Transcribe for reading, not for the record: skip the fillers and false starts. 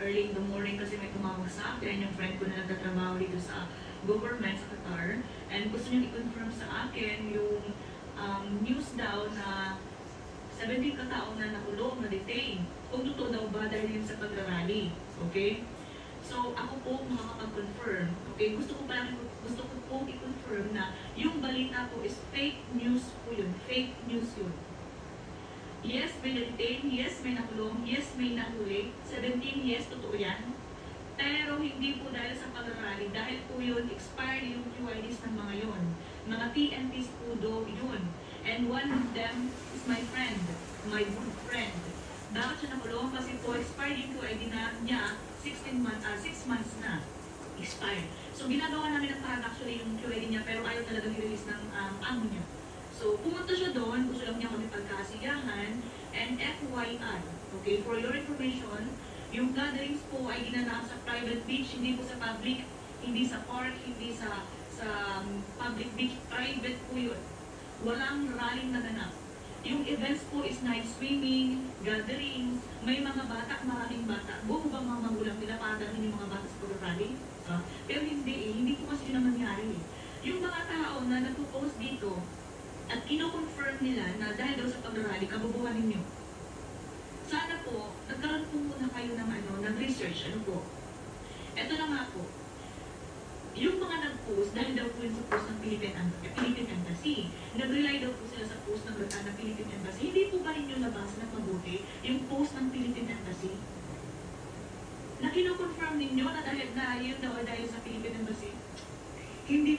early in the morning kasi may tumawag sa akin, yung friend ko na nagtatrabaho dito sa government sa Qatar, and gusto niyo i-confirm sa akin yung news daw na 17 katao na nakulong, na-detain. Kung totoo daw ba dahil yun sa pagrarally. Okay? So, ako po makakapag-confirm. Okay? Gusto ko po i-confirm na yung balita po is fake news po yun. Fake news yun. Yes, may na-detain. Yes, may nakulong. Yes, may nahuli. 17, yes, totoo yan. Pero hindi po dahil sa pagrarally. Dahil po yun, expired yung QIDs ng mga yun. Mga TNTs po do yun. And one of them is my friend, my good friend. Bakit siya nakulong? Kasi po expired yung QID na niya 6 months na expired. So ginagawa namin ng parang actually yung QID niya pero ayaw talaga i-release ng amo niya. So pumunta siya doon, gusto lang niya kami pagkasiyahan, and FYI, okay, for your information, yung gatherings po ay ginanap sa private beach, hindi po sa public, hindi sa park, hindi sa public beach, private po yun. Walang rallying naganap. Yung events po is night swimming, gatherings, may mga bata, maraming bata. Buo bang mga magulang nila para dalhin yung mga bata sa pag-rally? Pero hindi po kasi yun ang nangyari. Yung mga tao na nagpo-post dito at kino-confirm nila na dahil daw sa pag-rally, kabubuhan ninyo. Sana po, nagkaroon po muna kayo ng research, po. Ito na nga po. Yung mga nag-post, dahil daw po yun sa post ng Philippine Embassy, nag-rely daw po sila sa post ng Philippine Embassy. Hindi po ba ninyo nabasa na mabuti yung post ng Philippine Embassy? Na kino-confirm ninyo na dahil na yun daw dahil sa Philippine Embassy? Hindi